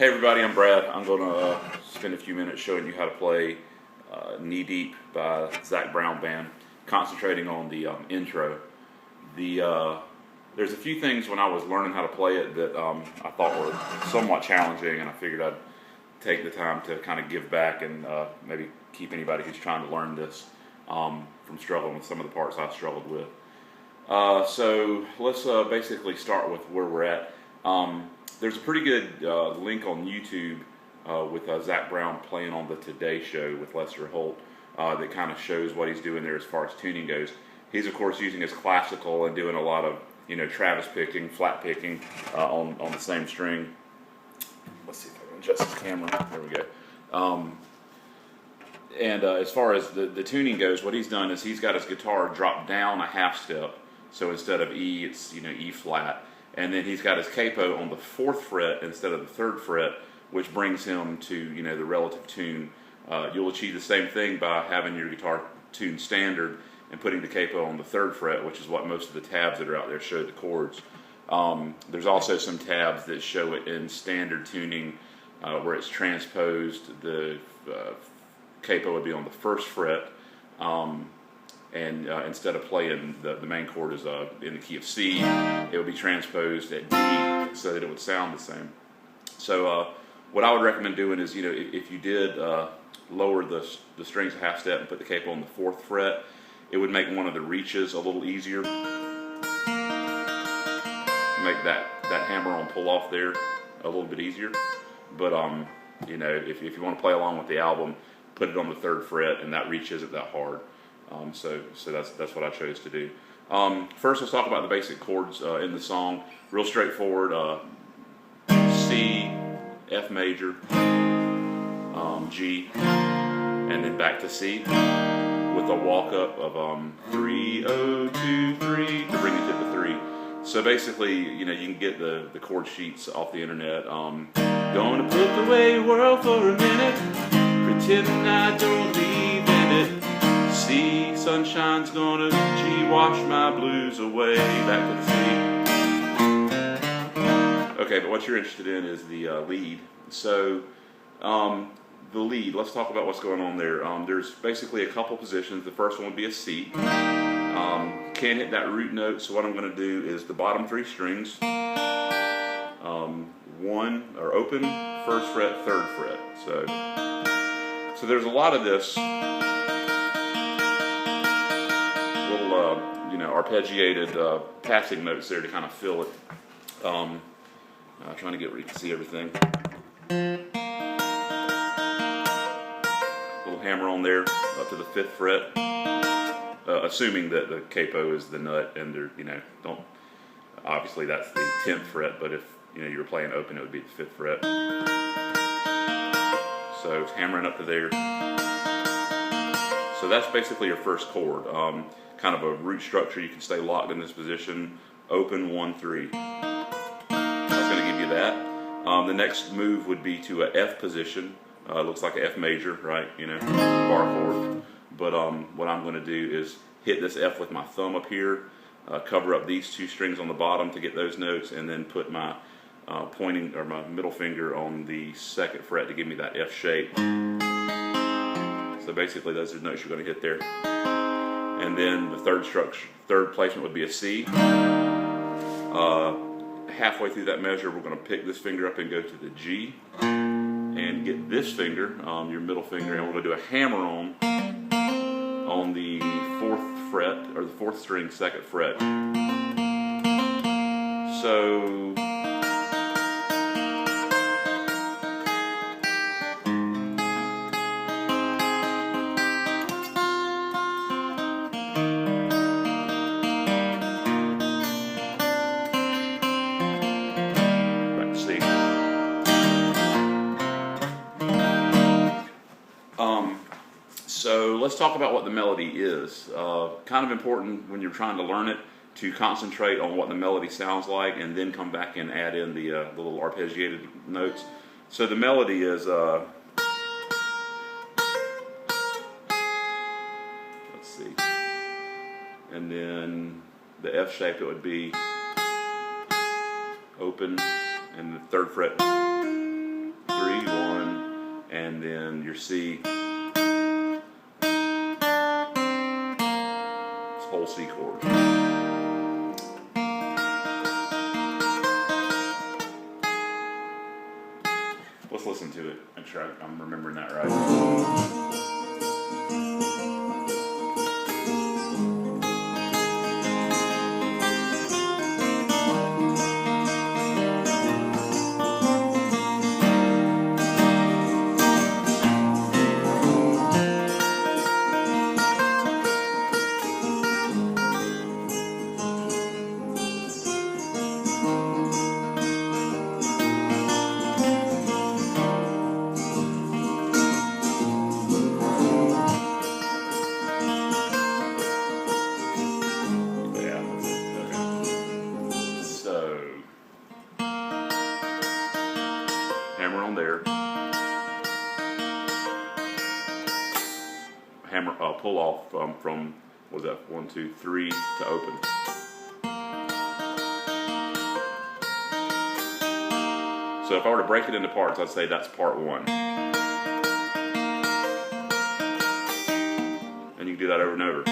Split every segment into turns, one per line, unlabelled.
Hey everybody, I'm Brad. I'm going to spend a few minutes showing you how to play Knee Deep by Zac Brown Band, concentrating on the intro. There's a few things when I was learning how to play it that I thought were somewhat challenging, and I figured I'd take the time to kind of give back and maybe keep anybody who's trying to learn this from struggling with some of the parts I struggled with. So let's basically start with where we're at. There's a pretty good link on YouTube with Zac Brown playing on the Today Show with Lester Holt that kind of shows what he's doing there as far as tuning goes. He's of course using his classical and doing a lot of Travis picking, flat picking on the same string. Let's see if I can adjust this camera. There we go. And as far as the tuning goes, what he's done is he's got his guitar drop down a half step. So instead of E, it's E flat. And then he's got his capo on the 4th fret instead of the 3rd fret, which brings him to the relative tune. You'll achieve the same thing by having your guitar tuned standard and putting the capo on the 3rd fret, which is what most of the tabs that are out there show the chords. There's also some tabs that show it in standard tuning where it's transposed. The capo would be on the 1st fret. And instead of playing the main chord is in the key of C, it would be transposed at D so that it would sound the same. So what I would recommend doing is, if you did lower the strings a half step and put the capo on the 4th fret, it would make one of the reaches a little easier. Make that hammer-on pull-off there a little bit easier. But if you want to play along with the album, put it on the 3rd fret, and that reach isn't that hard. So that's what I chose to do. First, let's talk about the basic chords in the song. Real straightforward: C, F major, G, and then back to C with a walk up of 3, 0, 2, 3 to bring it to the 3. So basically, you can get the chord sheets off the internet. Gonna put away world for a minute, pretending I don't leave in it. C, sunshine's gonna G, wash my blues away. Back to the C. Okay, but what you're interested in is the lead. So the lead, let's talk about what's going on there. There's basically a couple positions. The first one would be a C. Can't hit that root note, so what I'm going to do is the bottom 3 strings, 1 are open, 1st fret, 3rd fret. So there's a lot of this little arpeggiated passing notes there to kind of fill it. Trying to get where you can see everything. Little hammer on there up to the 5th fret, assuming that the capo is the nut, and don't. Obviously, that's the 10th fret, but if you were playing open, it would be the 5th fret. So it's hammering up to there. So that's basically your first chord. Kind of a root structure. You can stay locked in this position. Open 1, 3. That's going to give you that. The next move would be to a F position. Looks like an F major, right? Bar chord. But what I'm going to do is hit this F with my thumb up here, cover up these 2 strings on the bottom to get those notes, and then put my pointing or my middle finger on the 2nd fret to give me that F shape. So basically, those are the notes you're going to hit there. And then the third placement would be a C. Halfway through that measure, we're going to pick this finger up and go to the G, and get this finger, your middle finger, and we're going to do a hammer on the 4th fret, or the 4th string, 2nd fret. So back to C. So let's talk about what the melody is. Kind of important when you're trying to learn it to concentrate on what the melody sounds like and then come back and add in the little arpeggiated notes. So the melody is, let's see, and then the F shape, it would be open and the 3rd fret and then your C. This whole C chord. Let's listen to it. Make sure I'm remembering that right. Hammer on there. Hammer, pull off from, what was that, 1, 2, 3 to open. So if I were to break it into parts, I'd say that's part 1. And you can do that over and over.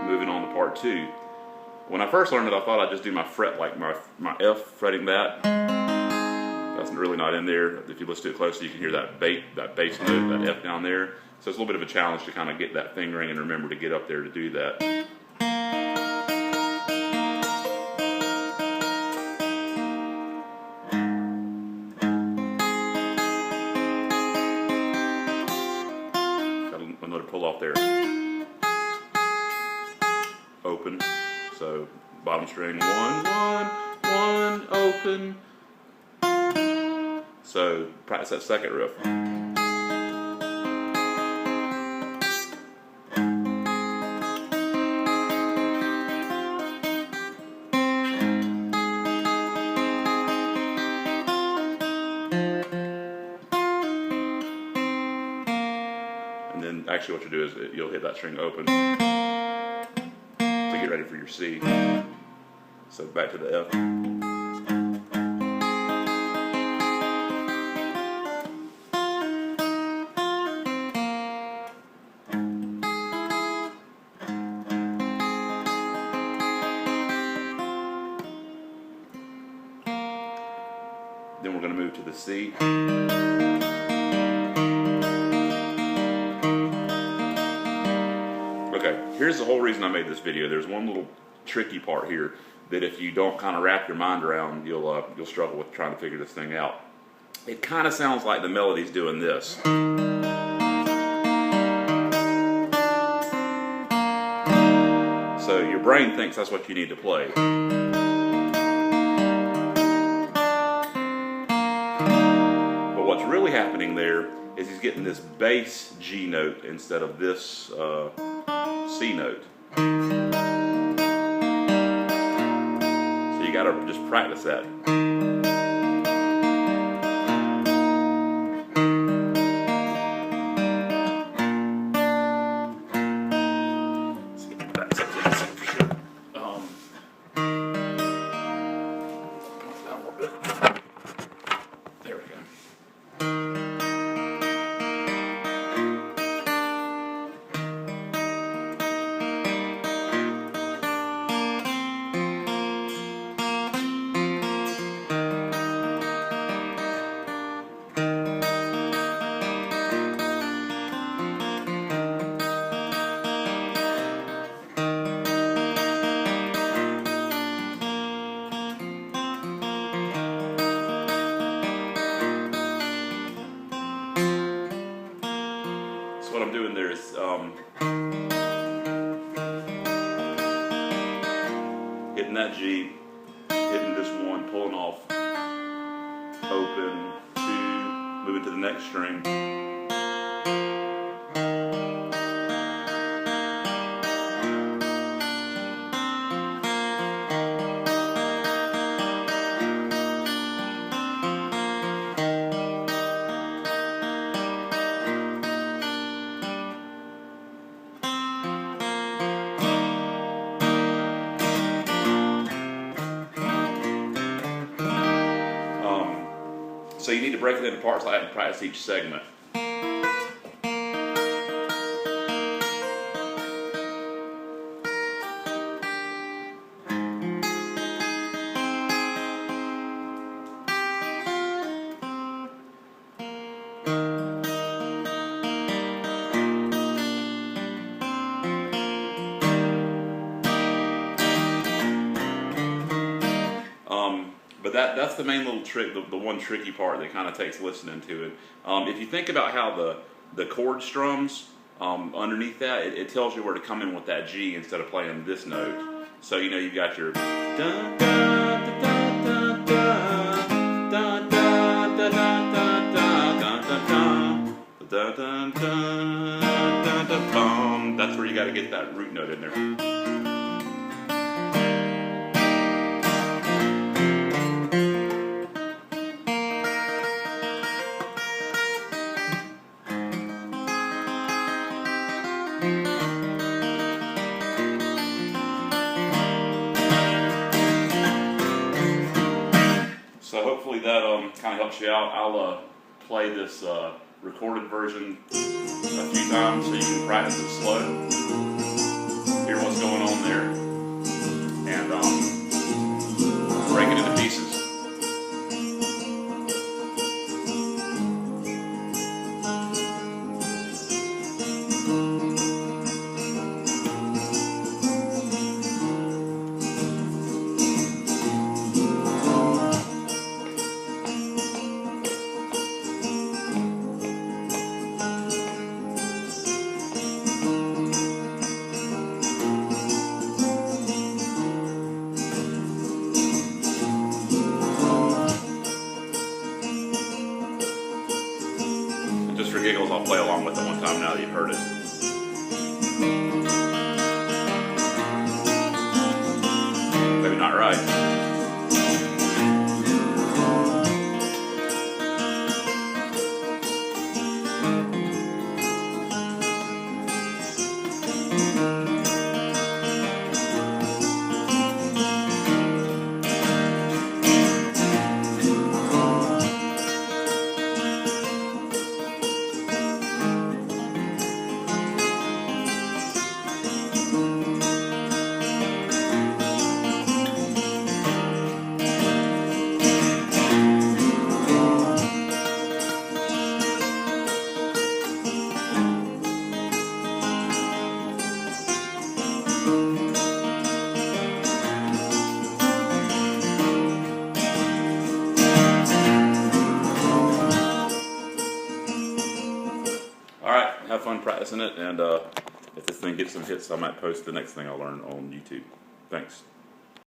Moving on to part 2. When I first learned it, I thought I'd just do my fret, like my F, fretting that. That's really not in there. If you listen to it closely, you can hear that bass note, that F down there. So it's a little bit of a challenge to kind of get that fingering and remember to get up there to do that. Got another pull off there. Open. So bottom string, 1, 1, 1, open. So practice that second riff. And then actually what you do is you'll hit that string open to get ready for your C. So back to the F. Then we're going to move to the C. Okay, here's the whole reason I made this video. There's one little tricky part here that if you don't kind of wrap your mind around, you'll struggle with trying to figure this thing out. It kind of sounds like the melody's doing this. So your brain thinks that's what you need to play. But what's really happening there is he's getting this bass G note instead of this C note. So you gotta just practice that. There we go. What I'm doing there is hitting that G, hitting this 1, pulling off, open, 2, moving to the next string. so you need to break it into parts like that and practice each segment. But that's the main little trick, the one tricky part that kind of takes listening to it. If you think about how the chord strums underneath that, it tells you where to come in with that G instead of playing this note. So you know you've got your dun dun dun dun dun dun dun dun dun dun dun dun. That's where you got to get that root note in there. So hopefully that kind of helps you out. I'll play this recorded version a few times so you can practice it slow, hear what's going on there, and break it into pieces. Just for giggles, I'll play along with it one time now that you've heard it. Maybe not right. Alright, have fun practicing it, and if this thing gets some hits, I might post the next thing I learn on YouTube. Thanks.